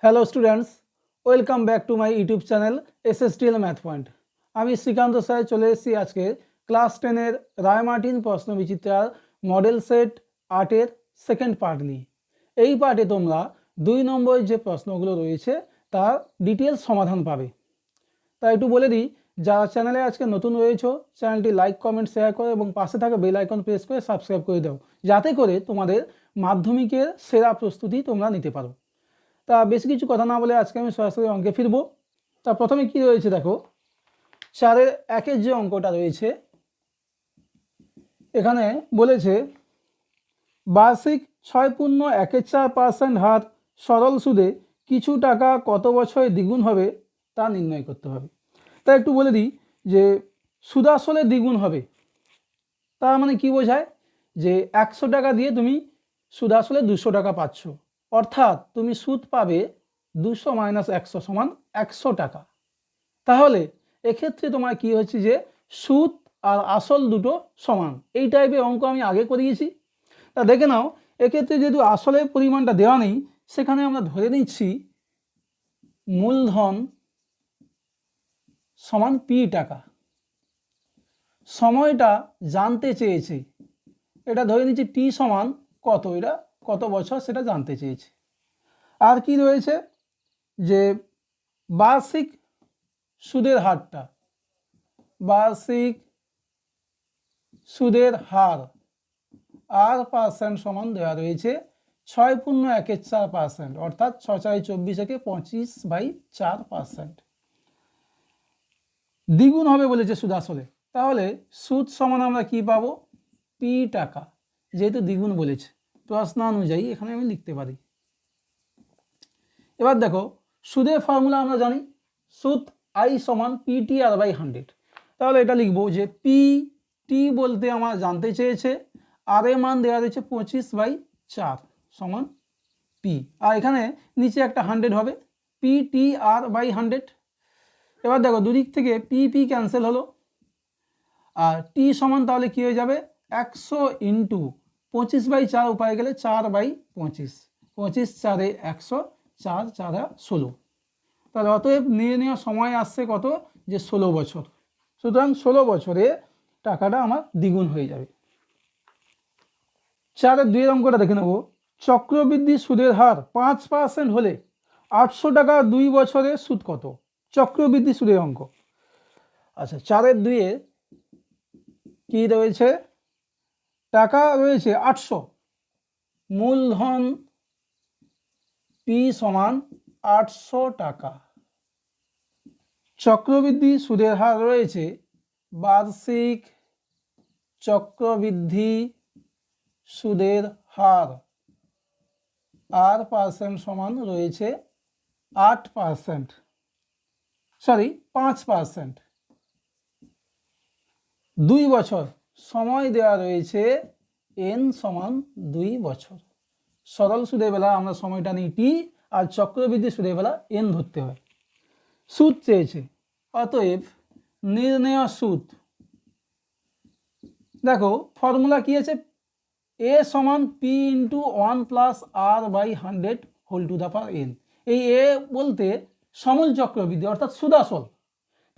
Hello students, welcome back to my YouTube channel SSTL math point. আমি Srikanta sir চলে এসেছি আজকে ক্লাস 10-এর রায়মার্টিন প্রশ্নবিচিত্রার মডেল সেট 8-এর সেকেন্ড পার্ট নিয়ে। এই পার্টে তোমরা 2 নম্বর যে প্রশ্নগুলো রয়েছে তার ডিটেলস সমাধান পাবে। তাই একটু বলে দিই, যারা চ্যানেলে আজকে নতুন রয়েছে চ্যানেলটি লাইক কমেন্ট শেয়ার করো এবং পাশে থাকা বেল আইকন প্রেস করে সাবস্ক্রাইব করে দাও, যাতে করে তোমাদের মাধ্যমিকের সেরা প্রস্তুতি তোমরা নিতে পারো। তা বেশি কিছু কথা না বলে আজকে আমি সরাসরি অঙ্কে ফিরবো। তা প্রথমে কি রয়েছে দেখো, 4-এর 1-এর যে অঙ্কটা রয়েছে এখানে বলেছে বার্ষিক 6.14% হার সরল সুদে কিছু টাকা কত বছরে দ্বিগুণ হবে তা নির্ণয় করতে হবে। তা একটু বলে দিই যে সুদাসলে দ্বিগুণ হবে তার মানে কি বোঝায়, যে 100 টাকা দিয়ে তুমি সুদাসলে 200 টাকা পাচ্ছ, অর্থাৎ তুমি সুদ পাবে 200 - 100 = 100 টাকা। তাহলে এক্ষেত্রে তোমার কি হচ্ছে যে সুদ আর আসল দুটো সমান। এই টাইপের অঙ্ক আমি আগে করিয়েছি। তা দেখে নাও, এক্ষেত্রে যেহেতু আসলের পরিমাণটা দেওয়া নেই, সেখানে আমরা ধরে নিচ্ছি মূলধন সমান পি টাকা। সময়টা জানতে চেয়েছে, এটা ধরে নিচ্ছি টি সমান কত, এটা কত বছর সেটা জানতে চেয়েছে। আর কি রয়েছে যে বার্ষিক সুদের হারটা, বার্ষিক সুদের হার আর পার্সেন্ট সমান দেওয়া রয়েছে 6.14%, অর্থাৎ 6×4 = 25/4%। দ্বিগুণ হবে বলেছে সুদ আসলে, তাহলে সুদ সমান আমরা কি পাবো, পি টাকা। যেহেতু দ্বিগুণ বলেছে প্রশ্নানুযায়ী এখানে আমি লিখতে পারি। এবার দেখো সুদের ফর্মুলা আমরা জানি, সুদ আই সমান PTR/100। তাহলে এটা লিখবো যে টি বলতে আমার জানতে চেয়েছে, আর এর মান দেওয়া রয়েছে 25/4 সমান পি, আর এখানে নিচে একটা 100 হবে, PTR/100। এবার দেখো দুদিক থেকে পি ক্যান্সেল হলো, আর টি সমান তাহলে কি হয়ে যাবে 100 × 25/4 উপায় গেলে 4/25, 25 × 4 = 100, 4 × 4 = 16। তাহলে অতএব নিয়ে নেওয়া সময় আসছে কত, যে 16 বছর। সুতরাং 16 বছরে টাকাটা আমার দ্বিগুণ হয়ে যাবে। 4-এর 2-এর অঙ্কটা দেখে নেব, চক্রবৃদ্ধি সুদের হার 5% হলে 800 টাকা 2 বছরে সুদ কত? চক্রবৃদ্ধি সুদের অঙ্ক। আচ্ছা, 4-এর 2-এ কি রয়েছে, টাকা রয়েছে 800, মূলধন পি সমান 800 টাকা, চক্রবৃদ্ধি সুদের হার রয়েছে, বার্ষিক চক্রবৃদ্ধি সুদের হার আর পার্সেন্ট সমান রয়েছে 8%, সরি 5%। 2 বছর সময় দেওয়া রয়েছে, n সমান 2 বছর। সরল সুদের বেলা আমরা সময়টা নিই টি, আর চক্রবৃদ্ধি সুদের বেলা n ধরতে হয়। সুদ চেয়েছে, অতএব নির্ণেয় সুদ, দেখো ফর্মুলা কি আছে, a সমান p × 1 + r/100 whole to the power n। এই a বলতে সমল চক্রবৃদ্ধি অর্থাৎ সুদাসল।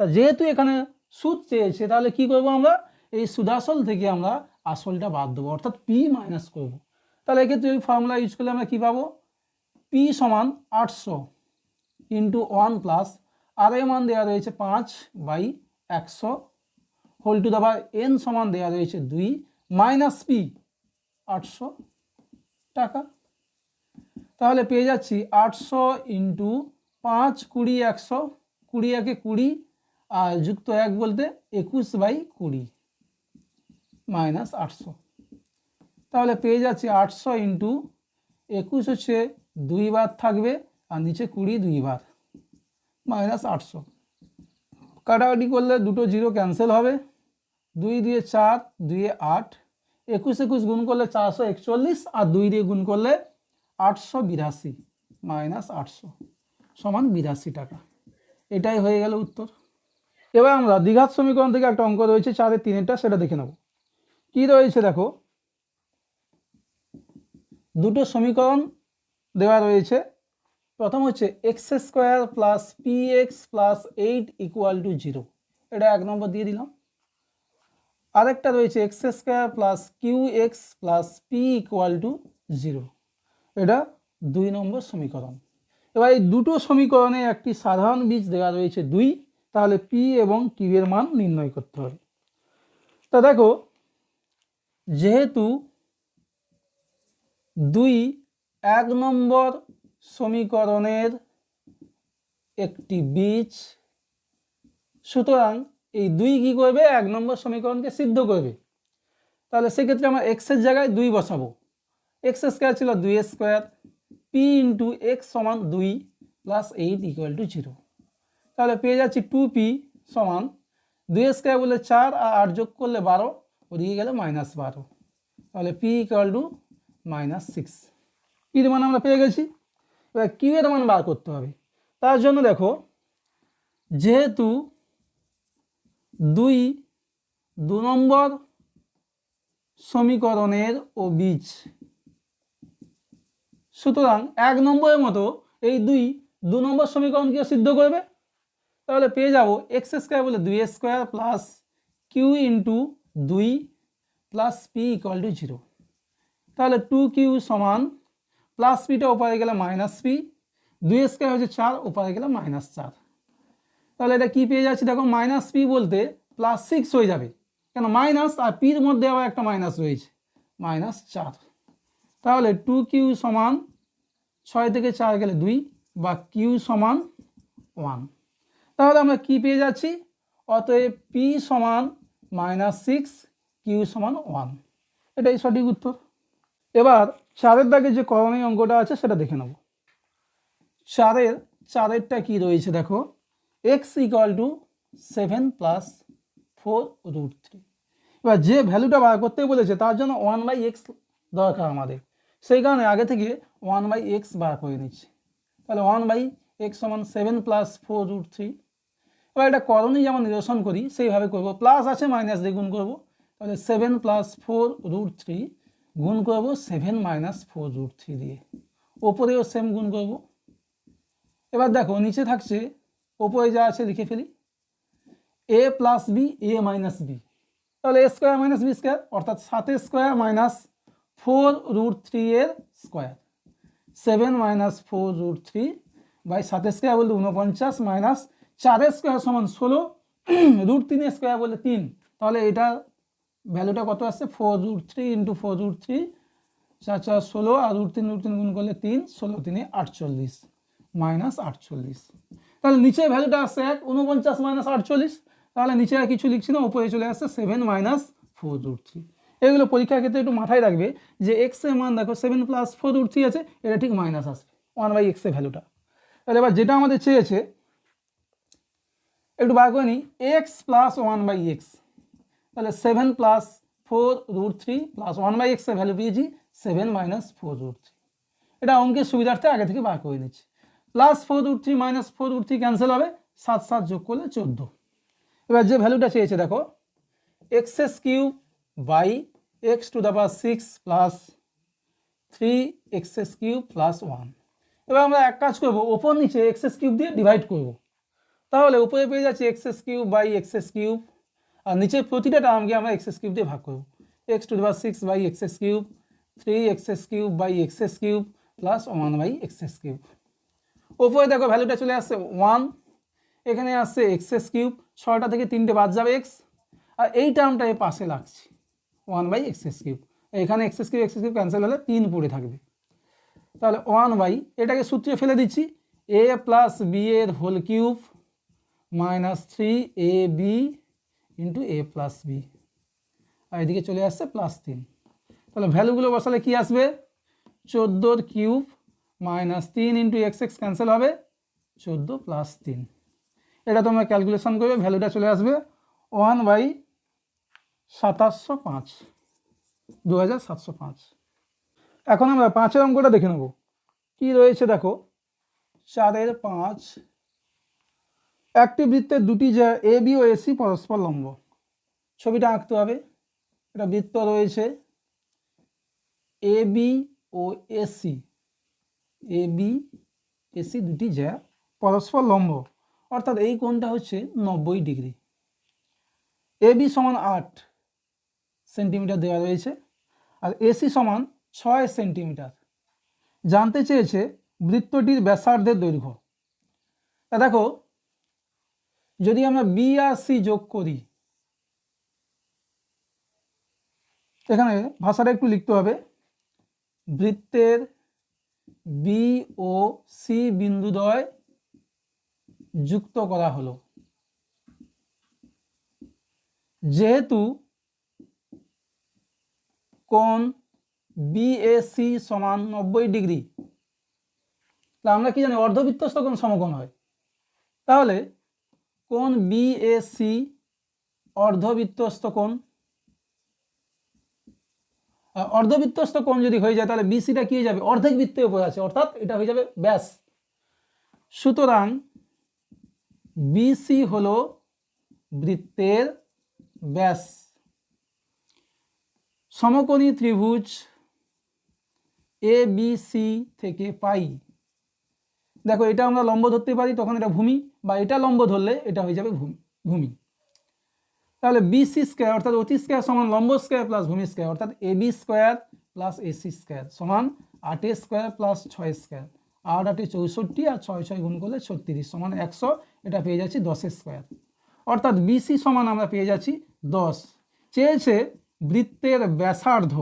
তা যেহেতু এখানে সুদ চেয়েছে, তাহলে কি করব আমরা, এই সুদাসল থেকে আমরা আসলটা বাদ দেবো, অর্থাৎ p মাইনাস করব। তাহলে এক্ষেত্রে ওই ফর্মুলা ইউজ করলে আমরা কি পাবো, p সমান 800 × 1 + r এর মান দেওয়া রয়েছে 5/100 whole to the power n সমান দেওয়া রয়েছে 2 মাইনাস p 800 টাকা। তাহলে পেয়ে যাচ্ছি 800 × 5 20 100, 20 × 1 = 20, আর যুক্ত 1 বলতে 21/20 মাইনাস 800। তাহলে পেয়ে যাচ্ছি 800 × 21 হচ্ছে 2 বার থাকবে, আর নিচে 20 2 বার, মাইনাস 800। কাটাকাটি করলে দুটো জিরো ক্যান্সেল হবে, 2 দিয়ে 4, 2 এ 8, 21 গুণ করলে 441, আর 2 দিয়ে গুণ করলে 882 মাইনাস 800 সমান 82 টাকা। এটাই হয়ে গেল উত্তর। এবার আমরা দ্বিঘাত সমীকরণ থেকে একটা অঙ্ক রয়েছে 4-এর 3-এরটা, সেটা দেখে নেব। কি রয়েছে দেখো, দুটো সমীকরণ দেওয়া রয়েছে, প্রথম হচ্ছে x square plus p x plus 8 equal to 0, এটা 1 নম্বর দিয়ে দিলাম। আরেকটা রয়েছে x square plus q x plus p equal to 0, এটা 2 নম্বর সমীকরণ। এবার এই দুটো সমীকরণে একটি সাধারণ বীজ দেওয়া রয়েছে 2, তাহলে পি এবং কিউ এর মান নির্ণয় করতে হবে। তা দেখো, যেহেতু 2 1 নম্বর সমীকরণের একটি বীজ, সুতরাং এই 2 কি করবে, 1 নম্বর সমীকরণকে সিদ্ধ করবে। তাহলে সেক্ষেত্রে আমরা এক্স এর জায়গায় 2 বসাবো। এক্স স্কোয়ার ছিল 2 স্কোয়ার, পি ইন্টু এক্স সমান 2 প্লাস 8 ইকুয়াল টু 0। তাহলে পেয়ে যাচ্ছি 2p সমান 2 স্কোয়ার বলে 4 আর 8 যোগ করলে 12, ওদিকে গেলে -12, তাহলে p ইকুয়াল টু -6। পির মান আমরা পেয়ে গেছি। এবার কিউ এর মান বার করতে হবে। তার জন্য দেখো, যেহেতু 2 নম্বর সমীকরণের ও বীজ, সুতরাং 1 নম্বরের মতো এই 2 নম্বর সমীকরণকে সিদ্ধ করবে। তাহলে পেয়ে যাব এক্স স্কোয়ার বলে 2 square plus q into 2 plus p equal to 0। তাহলে 2q সমান প্লাস পিটা ওপারে গেলে -p, 2 স্কোয়ার হচ্ছে 4, ওপারে গেলে -4। তাহলে এটা কি পেয়ে যাচ্ছি দেখো, -p বলতে +6 হয়ে যাবে, কেন মাইনাস আর পির মধ্যে আবার একটা মাইনাস রয়েছে, -4। তাহলে 2q সমান 6 থেকে 4 গেলে 2 বা q সমান 1। তাহলে আমরা কি পেয়ে যাচ্ছি, অতএব p সমান -6, q সমান 1, এটাই সঠিক উত্তর। এবার 4-এর দাগে যে করণীয় অঙ্কটা আছে সেটা দেখে নেব। 4-এরটা কি রয়েছে দেখো, x ইকুয়াল টু 7 প্লাস 4√3। এবার যে ভ্যালুটা বার করতে বলেছে তার জন্য 1/x দরকার আমাদের, সেই কারণে আগে থেকে 1/x বার করে নিচ্ছি। তাহলে 1/x সমান 7 প্লাস 4√3। এবার এটা করণীয় যেমন নিরসন করি সেইভাবে করব, প্লাস আছে মাইনাস দিয়ে গুণ করবো। তাহলে 7 প্লাস 4√3 গুণ করবো 7 মাইনাস 4√3 দিয়ে, ওপরেও সেম গুণ করব। এবার দেখো নিচে থাকছে, ওপরে যা আছে লিখে ফেলি, a plus b a minus b, তাহলে a square minus b square, অর্থাৎ 7 স্কোয়ার মাইনাস 4√3 এর স্কোয়ার, 7 মাইনাস 4√3 বাই 7 স্কোয়ার বলতে 49 মাইনাস 4 স্কোয়ার সমান 16, √3 স্কোয়ার বলে 3, তাহলে এটা ভ্যালুটা কত আসছে, 4√3 ইন্টু 4√3, 4 4 16 আর √3 গুণ করলে 3, 16 3 48 -48। তাহলে নিচে ভ্যালুটা আসছে 1, 49 মাইনাস 48, তাহলে নিচে আর কিছু লিখছি না, উপরে চলে আসছে 7 মাইনাস 4√3। এগুলো পরীক্ষার ক্ষেত্রে একটু মাথায় রাখবে যে এক্স এর মান দেখো 7 প্লাস 4√3 আছে, এটা ঠিক মাইনাস আসবে 1/x এর ভ্যালুটা। তাহলে এবার যেটা আমাদের চেয়েছে একটু বার করে নিই, এক্স প্লাস 1/x, তাহলে 7 প্লাস 4√3 প্লাস 1/x এর ভ্যালু পেয়েছি 7 মাইনাস 4√3। এটা অঙ্কের সুবিধার্থে আগে থেকে বার করে নিচ্ছি। প্লাস 4√3 মাইনাস 4√3 ক্যান্সেল হবে, 7 7 যোগ করলে 14। এবার যে ভ্যালুটা চেয়েছে দেখো, x³ by x⁴ plus 3x³ plus 1। এবার আমরা এক কাজ করব, ওপর নিচে x³ দিয়ে ডিভাইড করব। তাহলে উপরে পেয়ে যাচ্ছে x³ বাই x³ আর নিচে প্রতিটা টার্মকে আমরা x³ দিয়ে ভাগ করব। x⁴ by x³, 3x³ by x³ plus 1/x³। ওপরে দেখো ভ্যালুটা চলে আসছে 1, এখানে আসছে x³ 6টা থেকে 3টে বাদ যাবে x, আর এই টার্মটা এর পাশে লাগছে 1/x³। এখানে x³ ক্যান্সেল হলে 3 পড়ে থাকবে, তাহলে 1 এটাকে সূত্রে ফেলে দিচ্ছি, a প্লাস বি এর whole cube minus 3ab into a plus B, আর এদিকে চলে আসছে +3। তাহলে ভ্যালুগুলো বসালে কি আসবে, 14 cube minus 3 into x cancel হবে, 14 প্লাস 3। এটা তোমরা ক্যালকুলেশন করবে, ভ্যালুটা চলে আসবে 1/2705, 2705। এখন আমরা 5-এর অঙ্কটা দেখে নেব কি রয়েছে দেখো, 4-এর 5, একটি বৃত্তের দুটি যে এ বি ও এসি পরস্পর লম্ব, ছবিটা আঁকতে হবে। এটা বৃত্ত রয়েছে A B O AC, A B AC দুটি জ্যা পরস্পর লম্ব, অর্থাৎ এই কোণটা হচ্ছে 90 ডিগ্রি। এবি সমান 8 সেন্টিমিটার দেওয়া রয়েছে, আর এসি সমান 6 সেন্টিমিটার। জানতে চেয়েছে বৃত্তটির ব্যাসার্ধের দৈর্ঘ্য। তা দেখো, যদি আমরা বি আর সি যোগ করি, এখানে ভাষাটা একটু লিখতে হবে। বৃত্তের বি ও সি বিন্দুদ্বয় যুক্ত করা হলো। যেহেতু কোণ বিএসি সমান 90 ডিগ্রি, তা আমরা কি জানি অর্ধবৃত্তস্থ কোণ সমকোণ হয়। তাহলে কোণ বিএসি অর্ধবৃত্তস্থ কোণ, অর্ধবৃত্তস্থ কোণ যদি হয়ে যায় তাহলে বিসিটা কি হয়ে যাবে, অর্ধেক বৃত্তের উপর আছে, অর্থাৎ এটা হয়ে যাবে ব্যাস। সুতরাং বিসি হলো বৃত্তের ব্যাস। সমকোণী ত্রিভুজ এ বি সি থেকে পাই, দেখো এটা আমরা লম্ব ধরতে পারি, তখন এটা ভূমি, বা এটা লম্ব ধরলে এটা হয়ে যাবে ভূমি। তাহলে বিসি স্কোয়ার অর্থাৎ অতি স্কোয়ার সমান লম্ব স্কোয়ার প্লাস ভূমি স্কোয়ার, অর্থাৎ AB square plus AC square সমান 8 স্কোয়ার প্লাস 6 স্কোয়ার। 8 8 64 আর 6 6 গুণ করলে 36 সমান 100। এটা পেয়ে যাচ্ছি 10 স্কোয়ার, অর্থাৎ বিসি সমান আমরা পেয়ে যাচ্ছি 10। চেয়েছে বৃত্তের ব্যাসার্ধ,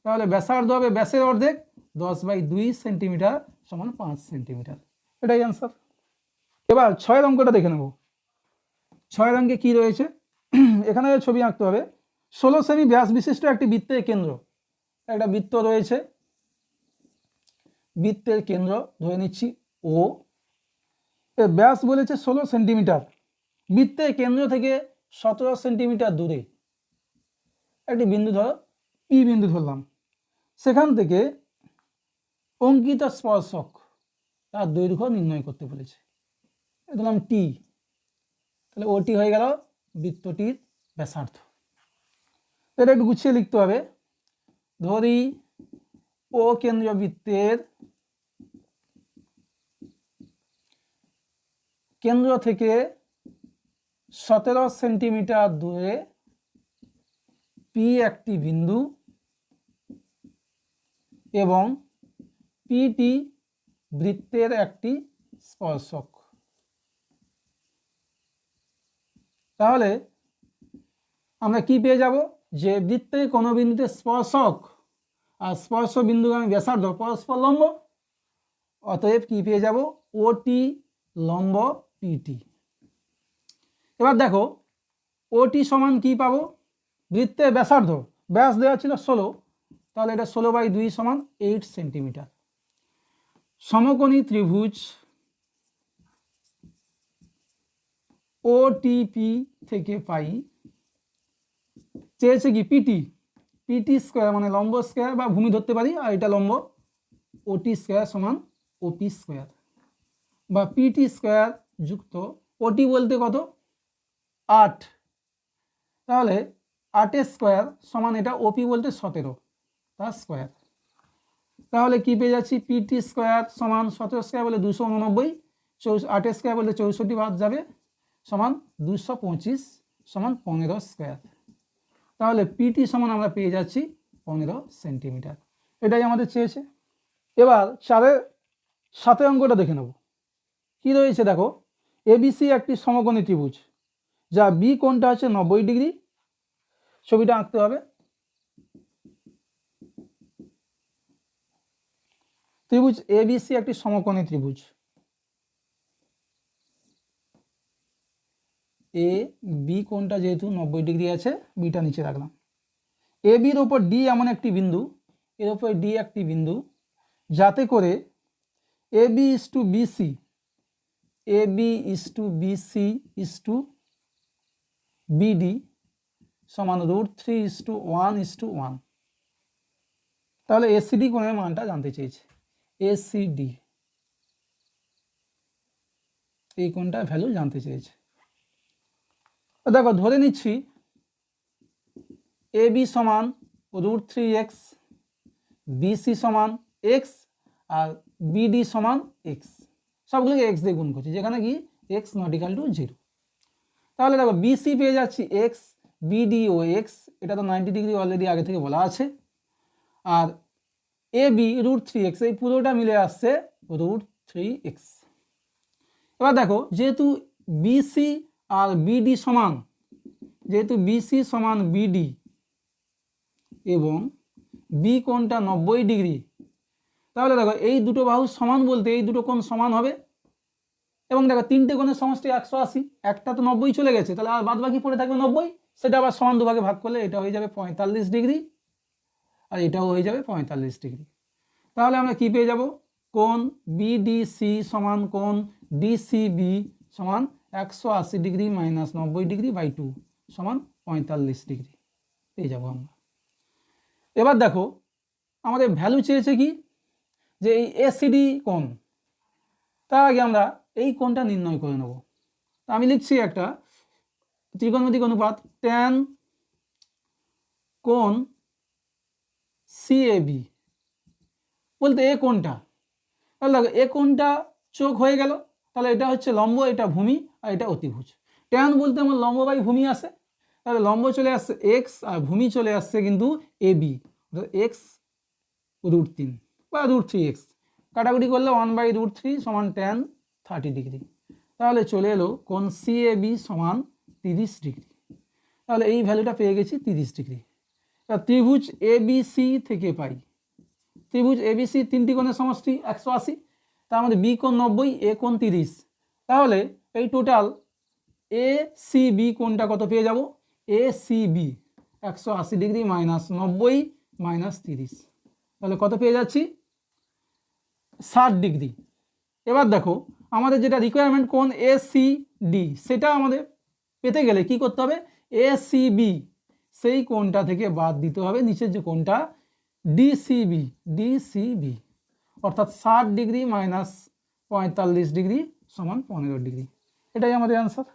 তাহলে ব্যাসার্ধ হবে ব্যাসের অর্ধেক, 10/2 সেন্টিমিটার সমান 5 সেন্টিমিটার। এটাই অ্যান্সার। এবার 6 অঙ্কটা দেখে নেব। 6 অঙ্কে কি রয়েছে, এখানে ছবি আঁকতে হবে। 16 সেমি ব্যাস বিশিষ্ট একটি বৃত্তের কেন্দ্র, একটা বৃত্ত রয়েছে, বৃত্তের কেন্দ্র ধরে নিচ্ছি ও, এর ব্যাস বলেছে 16 সেন্টিমিটার। বৃত্তের কেন্দ্র থেকে 17 সেন্টিমিটার দূরে একটি বিন্দু ধরো পি বিন্দু ধরলাম, সেখান থেকে অঙ্কিত স্পর্শক তার দৈর্ঘ্য নির্ণয় করতে বলেছে। ধরলাম টি, তাহলে ওটি হয়ে গেল বৃত্তটির ব্যাসার্ধ। এটা একটু গুছিয়ে লিখতে হবে। ধরি ও কেন্দ্রীয় বৃত্তের কেন্দ্র থেকে 17 সেন্টিমিটার দূরে পি একটি বিন্দু এবং পিটি বৃত্তের একটি স্পর্শক। তাহলে আমরা কি পেয়ে যাব, যে বৃত্তের কোনো বিন্দুতে স্পর্শক আর স্পর্শ বিন্দুগামী ব্যাসার্ধ পরস্পর লম্ব, অতএব কি পেয়ে যাব, ওটি লম্ব পিটি। এবার দেখো ওটি সমান কি পাবো, বৃত্তের ব্যাসার্ধ, ব্যাস দেওয়া ছিল 16, তাহলে এটা 16/2 সমান 8 সেন্টিমিটার। সমকোণী ত্রিভুজ ওটিপি থেকে পাই, চেয়েছে কি পিটি, পিটি স্কোয়ার মানে লম্ব স্কোয়ার বা ভূমি ধরতে পারি, আর এটা লম্ব, ওটি স্কোয়ার সমান ওপি স্কোয়ার বা পিটি স্কোয়ার যুক্ত ওটি বলতে কত 8, তাহলে 8 স্কোয়ার সমান এটা ওপি বলতে 17 তার স্কোয়ার। তাহলে কি পেয়ে যাচ্ছি, পিটি স্কোয়ার সমান 17 স্কোয়ার বলে 289, 8 স্কোয়ার বলে 64 বাদ যাবে, সমান 225 সমান 15 স্কোয়ার। তাহলে পিটি সমান আমরা পেয়ে যাচ্ছি 15 সেন্টিমিটার। এটাই আমাদের চেয়েছে। এবার 4-এর 7 অঙ্কটা দেখে নেব। কি রয়েছে দেখো, এবিসি একটি সমকোণী ত্রিভুজ, যা বি কোণটা হচ্ছে 90 ডিগ্রি। ছবিটা আঁকতে হবে। ত্রিভুজ এবিসি একটি সমকোণী ত্রিভুজ, এ বি কোণটা যেহেতু 90 ডিগ্রি আছে, বিটা নিচে রাখলাম। এ বির ওপর ডি এমন একটি বিন্দু, এর ওপর ডি একটি বিন্দু, যাতে করে A B is to BC, A B is to BC is to BD সমান √3:1:1। তাহলে এসিডি কোণের মানটা জানতে চেয়েছে। এসিডি এই কোণটা ভ্যালু জানতে চেয়েছে। দেখো ধরে নিচ্ছি এ বি সমান √3x, বিসি সমান x, আর বিডি সমান এক্স, সবগুলোকে এক্স দিয়ে গুণ করছি, যেখানে কি এক্স নট ইকাল টু 0। তাহলে দেখো বিসি পেয়ে যাচ্ছি এক্স, বিডি ও এক্স, এটা তো 90 ডিগ্রি অলরেডি আগে থেকে বলা আছে। আর এ বি √3x, এই পুরোটা মিলে আসছে √3x। এবার দেখো যেহেতু বিসি আর বিডি সমান, যেহেতু বিসি সমান বিডি এবং বি কোণটা 90 ডিগ্রি, তাহলে দেখো এই দুটো বাহু সমান বলতে এই দুটো কোণ সমান হবে। এবং দেখো তিনটে কোণের সমষ্টি 180, একটা তো 90 চলে গেছে, তাহলে আর বাদ বাকি পড়ে থাকবে 90, সেটা আবার সমান দুভাগে ভাগ করলে এটা হয়ে যাবে 45 ডিগ্রি আর এটাও হয়ে যাবে 45 ডিগ্রি। তাহলে আমরা কি পেয়ে যাব, কোণ বিডিসি সমান কোণ ডিসিবি সমান 180 ডিগ্রি মাইনাস 90 ডিগ্রি বাই 2 সমান 45 ডিগ্রি পেয়ে যাব আমরা। এবার দেখো আমাদের ভ্যালু চেয়েছে কি, যে এই এসিডি কোণ, তার আগে আমরা এই কোণটা নির্ণয় করে নেব। তা আমি লিখছি একটা ত্রিকোণমিতিক অনুপাত tan কোণ সিএবি বলতে এ কোণটা, তাহলে দেখো এ কোণটা চোখ হয়ে গেল, তাহলে এটা হচ্ছে লম্ব, এটা ভূমি আর এটা অতিভুজ। ট্যান বলতে আমার লম্ব বাই ভূমি আসে, তাহলে লম্ব চলে আসছে এক্স আর ভূমি চলে আসছে কিন্তু এবি, এক্স √3 বা √3x, কাটাকুটি করলে 1/√3 সমান tan 30 ডিগ্রি। তাহলে চলে এলো কোণ সিএবি সমান 30 ডিগ্রি। তাহলে এই ভ্যালুটা পেয়ে গেছি 30 ডিগ্রি। ত্রিভুজ এবিসি থেকে পাই, ত্রিভুজ এবিসি তিনটি কোণের সমষ্টি 180, তার মধ্যে বি কোণ 90, এ কোণ 30, তাহলে এই টোটাল এ সি বি কোণটা কত পেয়ে যাব, A C B 180 degree minus 90 minus 30, তাহলে কত পেয়ে যাচ্ছি 60 ডিগ্রি। এবার দেখো আমাদের যেটা রিকোয়ারমেন্ট কোণ এ সি ডি, সেটা আমাদের পেতে গেলে কি করতে হবে, এ সি বি সেই কোণটা থেকে বাদ দিতে হবে নিচের যে কোণটা ডিসিবি, ডিসিবি অর্থাৎ 60 ডিগ্রি মাইনাস 45 ডিগ্রি সমান 15 ডিগ্রি, এটাই আমাদের অ্যান্সার।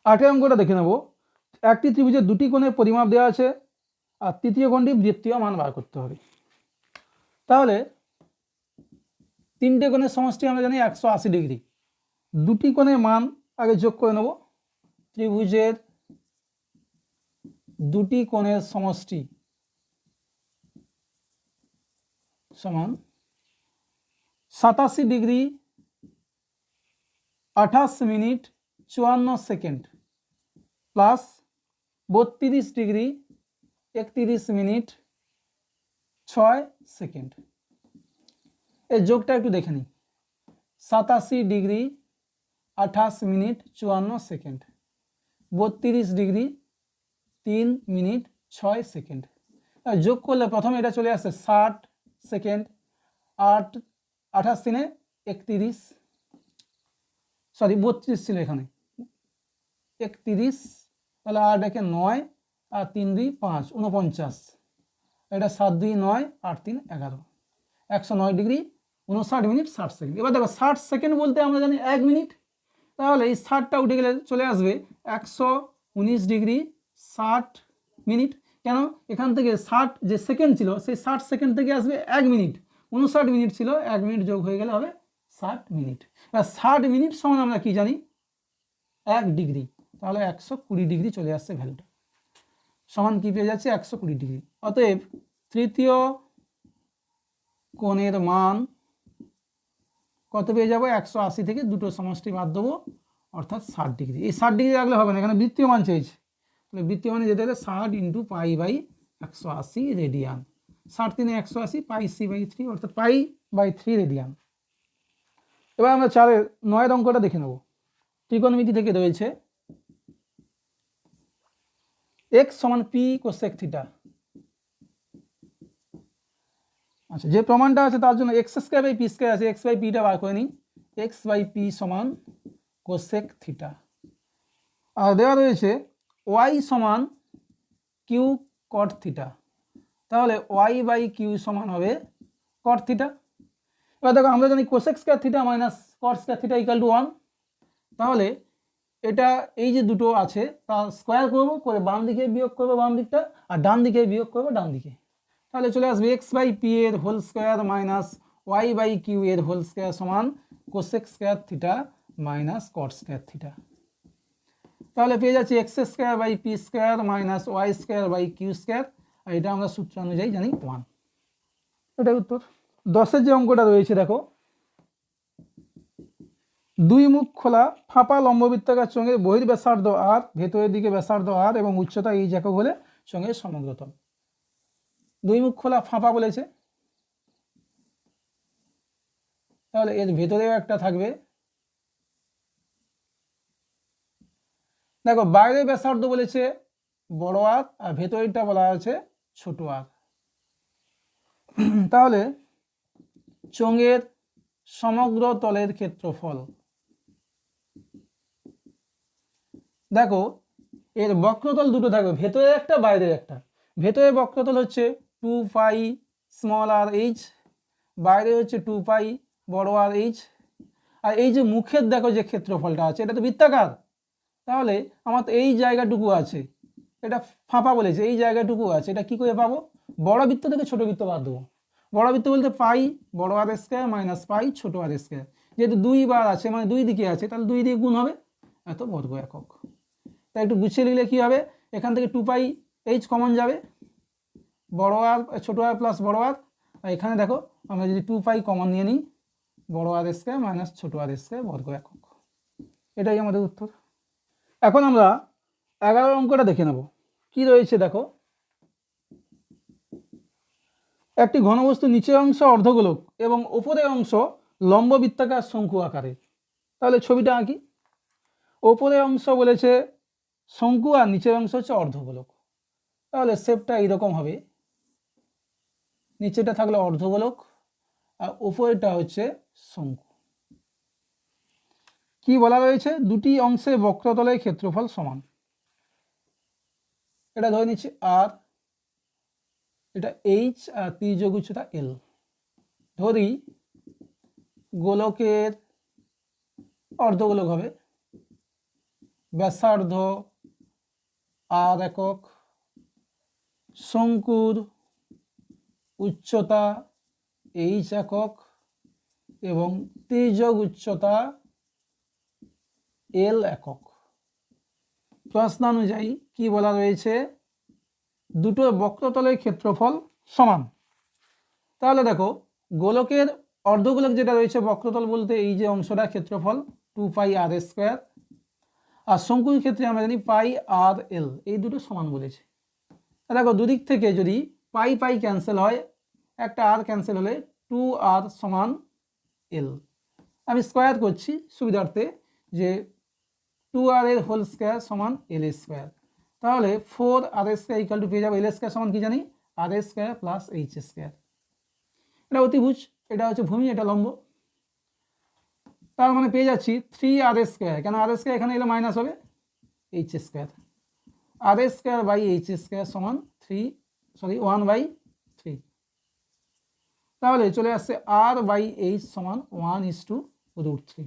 8 অঙ্কটা দেখে নেব। একটি ত্রিভুজের দুটি কোণের পরিমাপ দেওয়া আছে আর তৃতীয় কোণটি বৃত্তীয় মান বার করতে হবে। তাহলে তিনটে কোণের সমষ্টি আমরা জানি 180 ডিগ্রি, দুটি কোণের মান আগে যোগ করে নেব। ত্রিভুজের দুটি কোণের সমষ্টি সমান 87 degree 28 minute 54 second plus 32 degree 31 minute 6 second. এর যোগটা একটু দেখে নিই, 87 degree 28 minute 54 second, 32 degree 3 minute 6 second. যোগ করলে প্রথমে এটা চলে আসছে 60 সেকেন্ড, 28 দিনে 31, সরি 32 ছিল এখানে 31, তাহলে 8 একে 9 আর 3 2 5 49, এটা 7 2 9 8 3 11, 109 ডিগ্রি 59 মিনিট 60 সেকেন্ড। এবার দেখো 60 সেকেন্ড বলতে আমরা জানি 1 মিনিট, তাহলে এই 60টা উঠে গেলে চলে আসবে 119 ডিগ্রি 60 মিনিট। কেন, এখান থেকে 60 যে সেকেন্ড ছিল সেই 60 সেকেন্ড থেকে আসবে 1 মিনিট, 59 মিনিট ছিল, 1 মিনিট যোগ হয়ে গেলে হবে 60 মিনিট। এবার 60 মিনিট সমান আমরা কি জানি 1 ডিগ্রি, তাহলে 120 ডিগ্রি চলে আসছে ভ্যালুটা, সমান কি পেয়ে যাচ্ছে 120 ডিগ্রি। অতএব তৃতীয় কোণের মান কত পেয়ে যাবো, 180 থেকে দুটো সমষ্টি বাদ দেবো অর্থাৎ 60 ডিগ্রি। এই 60 ডিগ্রি রাখলে হবে না, এখানে বৃত্তীয় মান চেয়েছে, তাহলে বৃত্তীয় মানে যেতে হলে 60 × π/180 রেডিয়ান, 60 3 180 πc/3 অর্থাৎ π/3 রেডিয়ান। এবার আমরা 4-এর 9 অঙ্কটা দেখে নেব। ত্রিকোণমিতি থেকে রয়েছে x সমান p cosec থিটা। আচ্ছা, যে প্রমাণটা আছে তার জন্য x²/p² আছে, x/p-টা বার করে নিই, x/p সমান cosec থিটা। আর দেওয়া রয়েছে y সমান q cot থিটা, তাহলে y/q সমান হবে cot থিটা। এবার দেখো আমরা জানি cosec² theta minus cot² theta = 1, তাহলে এটা এই যে দুটো আছে তা স্কোয়ার করব, করে বাম দিকে বিয়োগ করব বাম দিকটা, আর ডান দিকে বিয়োগ করব ডান দিকে, তাহলে চলে আসবে x/p এর whole square minus Y by Q এর হোল স্কোয়ার সমান cosec square theta minus cot square theta. তাহলে পেয়ে যাচ্ছি X square by P square minus Y square by Q square, আর এটা আমরা সূত্র অনুযায়ী জানি 1। এটাই উত্তর। 10-এর যে অঙ্কটা রয়েছে দেখো, দুই মুখ খোলা ফাঁপা লম্ববৃত্তাকার চোঙের বহির্ব্যাসার্ধ আর, ভেতরের দিকে ব্যাসার্ধ আর এবং উচ্চতা এই একক হলে চোঙের সমগ্রতল। দুই মুখ খোলা ফাঁপা বলেছে, তাহলে এর ভেতরেও একটা থাকবে। দেখো বাইরে ব্যাসার্ধ বলেছে বড় আর, আর ভেতরেরটা বলা আছে ছোট আর। তাহলে চোঙের সমগ্র তলের ক্ষেত্রফল, দেখো এর বক্রতল দুটো থাকবে, ভেতরে একটা বাইরের একটা। ভেতরের বক্রতল হচ্ছে 2 পাই স্মল আর এইচ, বাইরে হচ্ছে 2 পাই বড় আর এইচ। আর এই যে মুখের দেখো যে ক্ষেত্রফলটা আছে, এটা তো বৃত্তাকার, তাহলে আমার তো এই জায়গাটুকু আছে, এটা ফাঁপা বলেছে, এই জায়গাটুকু আছে, এটা কি করে পাবো? বড় বৃত্ত থেকে ছোট বৃত্ত বাদ দেবো। বড় বৃত্ত বলতে পাই বড় আর স্কোয়ার মাইনাস পাই ছোট আর স্কোয়ার, যেহেতু 2 বার আছে মানে 2 দিকে আছে, তাহলে 2 দিয়ে গুণ হবে, এত বর্গ একক। তাই একটু গুছিয়ে নিলে কি হবে, এখান থেকে 2 পাই এইচ কমন যাবে, বড় আর ছোট আর প্লাস বড় আর এখানে দেখো আমরা যদি 2 পাই কমন নিয়ে নিই, বড় আর স্কোয়ার মাইনাস ছোট আর স্কোয়ার বর্গ একক। এটাই আমাদের উত্তর। এখন আমরা 11 অঙ্কটা দেখে নেব কি রয়েছে। দেখো একটি ঘনবস্তু নিচের অংশ অর্ধগোলক এবং ওপরের অংশ লম্ব বৃত্তাকার শঙ্কু আকারে। তাহলে ছবিটা আঁকি। ওপরের অংশ বলেছে শঙ্কু আর নিচের অংশ হচ্ছে অর্ধগোলক, তাহলে শেপটা এইরকম হবে, নিচেটা থাকলে অর্ধগোলক আর উপরেরটা হচ্ছে শঙ্কু। কি বলা রয়েছে, দুটি অংশে বক্রতলের ক্ষেত্রফল সমান। এটা ধরে নিচ্ছি আর, এটা এইচ আর তির্যক উচ্চতা এল। ধরি গোলকের অর্ধগোলক হবে, ব্যাসার্ধ আর একক, শঙ্কুর উচ্চতা এইচ একক এবং তির্যক উচ্চতা এল একক। প্রশ্নানুযায়ী কি বলা রয়েছে, দুটো বক্রতলের ক্ষেত্রফল সমান। তাহলে দেখো গোলকের অর্ধগোলক যেটা রয়েছে বক্রতল বলতে এই যে অংশটা ক্ষেত্রফল 2 পাই আর স্কোয়ার, আর শঙ্কুর ক্ষেত্রে আমরা জানি পাই আর এল, এই দুটো সমান বলেছে। দেখো দুদিক থেকে যদি পাই পাই ক্যান্সেল হয়, একটা আর ক্যান্সেল হলে 2 আর সমান এল। আমি স্কোয়ার করছি সুবিধার্থে, যে 2 আর এর হোল স্কোয়ার সমান এল স্কোয়ার। তাহলে 4 আর স্কোয়ার ইকুয়াল টু পেয়ে যাবো এল স্কোয়ার সমান কি জানি আর স্কোয়ার প্লাস এইচ স্কোয়ার। এটা অতিভুজ, এটা হচ্ছে ভূমি, এটা লম্ব। তার মানে পেয়ে যাচ্ছি 3 আর স্কোয়ার, কেন আর স্কোয়ার এখানে এলে মাইনাস হবে, H square. R square by h square সমান 1/3। তাহলে চলে আসছে আর বাই এইচ সমান 1:√3।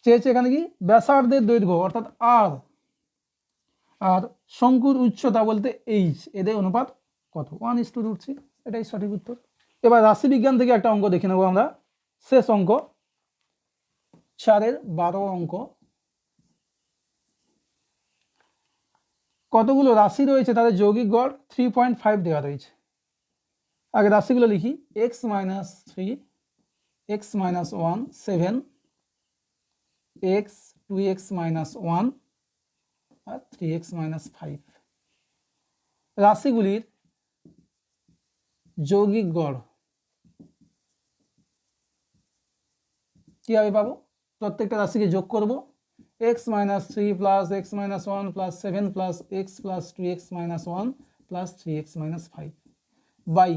চেয়েছে এখানে কি ব্যাসার্ধের দৈর্ঘ্য অর্থাৎ আর, আর শঙ্কুর উচ্চতা বলতে এইচ, এদের অনুপাত কত, 1:√3। এটাই সঠিক উত্তর। এবার রাশিবিজ্ঞান থেকে একটা অঙ্ক দেখে নেবো আমরা, শেষ অঙ্ক 4-এর 12 অঙ্ক। কতগুলো রাশি রয়েছে তাদের যৌগিক গড় 3.5 দেওয়া রয়েছে। আগে রাশিগুলো লিখি, x - 3, x - 1 7, x 2x - 1 আর 3x - 5। রাশিগুলির যৌগিক গড় কিভাবে পাবো, প্রত্যেকটা রাশিকে যোগ করব, x - 3 plus x - 1 plus 7 plus x plus 2x - 1 plus 3x - 5 by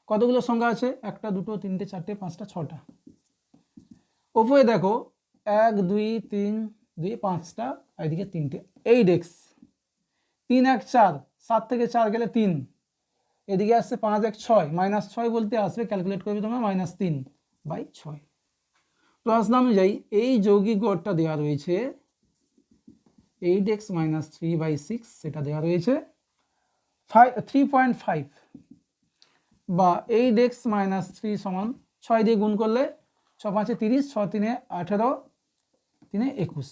কতগুলো সংখ্যা আছে, 1 2 3 4 5 6টা। ওপরে দেখো 1 2 3 2 5টা, এদিকে 3টে, 8x 3 1 4, 7 থেকে 4 গেলে 3, এদিকে আসছে 5 1 6, -6 বলতে আসবে, ক্যালকুলেট করবে তোমরা -3/6। প্রশ্ন অনুযায়ী এই যৌগিক গড়টা দেওয়া রয়েছে 8x - 3/6, সেটা দেওয়া রয়েছে 3.5। বা 8x মাইনাস 3 সমান 6 দিয়ে গুণ করলে 6 5 30, 6 3 18, 3 21।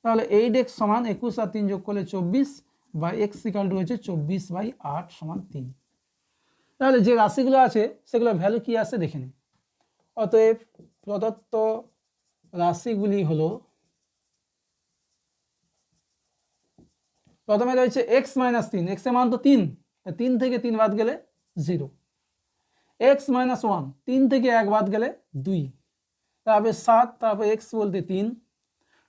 তাহলে 8x সমান 21 আর 3 যোগ করলে 24 বা x ইকুয়াল টু হচ্ছে 24/8 সমান 3। তাহলে যে রাশিগুলো আছে সেগুলোর ভ্যালু কি আসে দেখে নিন। অতএব প্রদত্ত রাশিগুলি হলো, প্রথমে রয়েছে x মাইনাস 3, x এর মান তো 3, 3 থেকে 3 বাদ গেলে 0। x মাইনাস 1, 3 থেকে 1 বাদ গেলে 2, তারপরে 7, তারপরে x বলতে 3।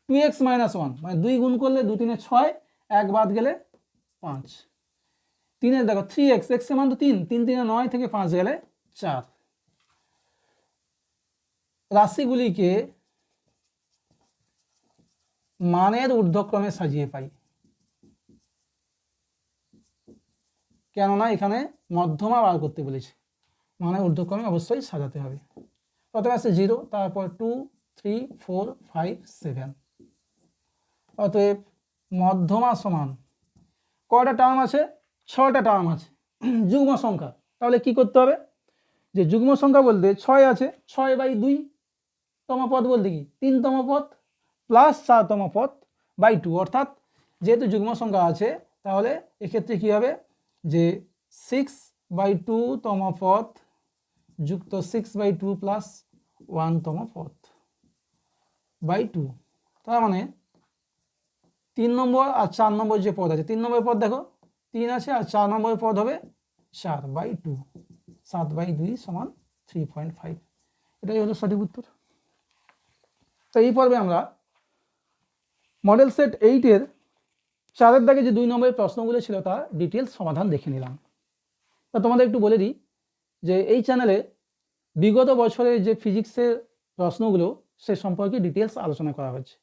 2x মাইনাস 1 মানে 2 গুণ করলে 2 3 6, 1 বাদ গেলে 5। 3 দেখো 3x, x এর মান তো 3, 3 3 9 থেকে 5 গেলে 4। রাশিগুলিকে মানের ঊর্ধ্বক্রমে সাজিয়ে পাই, কেননা এখানে মধ্যমা বার করতে বলেছে, মানের ঊর্ধ্বক্রমে অবশ্যই সাজাতে হবে। প্রথমে আছে 0, তারপর 2 3 4 5 7। অতএব মধ্যমা সমান কয়টা টার্ম আছে? 6টা টার্ম আছে যুগ্ম সংখ্যা। তাহলে কি করতে হবে, যে যুগ্ম সংখ্যা বলতে 6 আছে, 6/2 তম পদ বলতে কি 3তম পদ প্লাস 4তম পদ বাই 2। অর্থাৎ যেহেতু যুগ্ম সংখ্যা আছে তাহলে এক্ষেত্রে কি হবে, যে 6/2 তম পদ যুক্ত 6/2 প্লাস 1তম পদ বাই 2। তার মানে 3 নম্বর আর 4 নম্বর যে পদ আছে, 3 নম্বর পদ দেখো 3 আছে, আর 4 নম্বর পদ হবে 4/2, 7/2 সমান 3.5। এটাই হলো সঠিক উত্তর। তো এই পর্বে আমরা মডেল সেট 8-এর 4-এর দাগে যে 2 নম্বরের প্রশ্নগুলো ছিল তার ডিটেলস সমাধান দেখে নিলাম। তা তোমাদের একটু বলে দিই যে এই চ্যানেলে বিগত বছরের যে ফিজিক্সের প্রশ্নগুলো সে সম্পর্কে ডিটেলস আলোচনা করা হচ্ছে,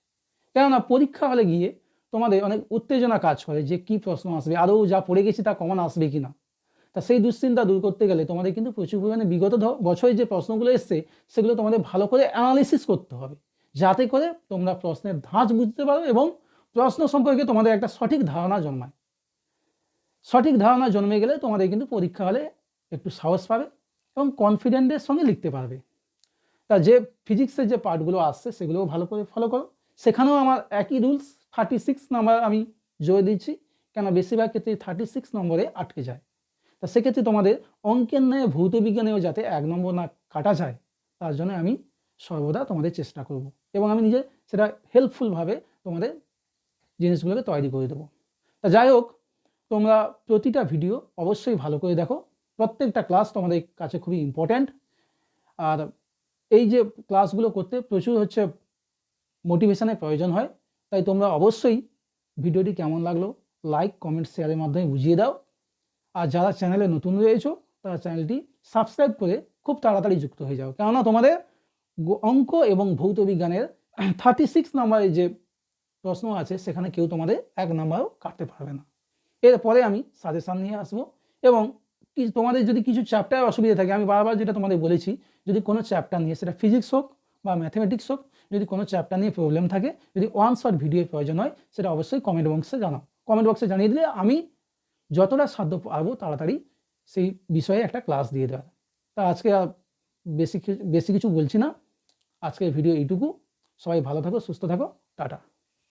কেননা পরীক্ষা হলে গিয়ে তোমাদের অনেক উত্তেজনা কাজ করে যে কি প্রশ্ন আসবে, আরও যা পড়ে গেছি তা কমন আসবে কি না। তা সেই দুশ্চিন্তা দূর করতে গেলে তোমাদের কিন্তু প্রচুর পরিমাণে বিগত বছরের যে প্রশ্নগুলো এসছে সেগুলো তোমাদের ভালো করে অ্যানালিসিস করতে হবে, যাতে করে তোমরা প্রশ্নের ধাঁচ বুঝতে পারো এবং প্রশ্ন সম্পর্কে তোমাদের একটা সঠিক ধারণা জন্মায়। সঠিক ধারণা জন্মে গেলে তোমাদের কিন্তু পরীক্ষা হলে একটু সাহস পাবে এবং কনফিডেন্টের সঙ্গে লিখতে পারবে। তা যে ফিজিক্সের যে পার্টগুলো আসছে সেগুলোও ভালো করে ফলো করো। সেখানেও আমার একই রুলস, 36 নাম্বার আমি জোর দিচ্ছি, কেন বেশিরভাগ ক্ষেত্রে 36 নম্বরে আটকে যায়। তা সেক্ষেত্রে তোমাদের অঙ্কের ন্যায় ভৌত বিজ্ঞানেও যাতে 1 নম্বর না কাটা যায় তার জন্য আমি সর্বদা তোমাদের চেষ্টা করব এবং আমি নিজে সেটা হেল্পফুলভাবে তোমাদের জিনিসগুলোকে তৈরি করে দেবো। তা যাই হোক, তোমরা প্রতিটা ভিডিও অবশ্যই ভালো করে দেখো, প্রত্যেকটা ক্লাস তোমাদের কাছে খুবই ইম্পর্ট্যান্ট। আর এই যে ক্লাসগুলো করতে প্রচুর হচ্ছে মোটিভেশনের প্রয়োজন হয়, তাই তোমরা অবশ্যই ভিডিওটি কেমন লাগলো লাইক কমেন্ট শেয়ারের মাধ্যমে বুঝিয়ে দাও। আর যারা চ্যানেলে নতুন রয়েছো তারা চ্যানেলটি সাবস্ক্রাইব করে খুব তাড়াতাড়ি যুক্ত হয়ে যাও, কেননা তোমাদের অঙ্ক এবং ভৌত বিজ্ঞানের 36 নম্বরের যে প্রশ্ন আছে সেখানে কেউ তোমাদের 1 নম্বরও কাটতে পারবে না। এরপরে আমি সাজেশান নিয়ে আসবো এবং তোমাদের যদি কিছু চ্যাপ্টার অসুবিধা থাকে, আমি বারবার যেটা তোমাদের বলেছি, যদি কোনো চ্যাপ্টার নিয়ে, সেটা ফিজিক্স হোক বা ম্যাথমেটিক্স হোক, যদি কোনো চ্যাপ্টার নিয়ে প্রবলেম থাকে, যদি ওয়ান শট ভিডিওর প্রয়োজন হয়, সেটা অবশ্যই কমেন্ট বক্সে জানাও। কমেন্ট বক্সে জানিয়ে দিলে আমি যতটা সাধ্য পারবো তাড়াতাড়ি সেই বিষয়ে একটা ক্লাস দিয়ে দেওয়ার। তা আজকে আর বেশি কিছু বলছি না, আজকের ভিডিও এইটুকু। সবাই ভালো থাকো, সুস্থ থাকো, টাটা।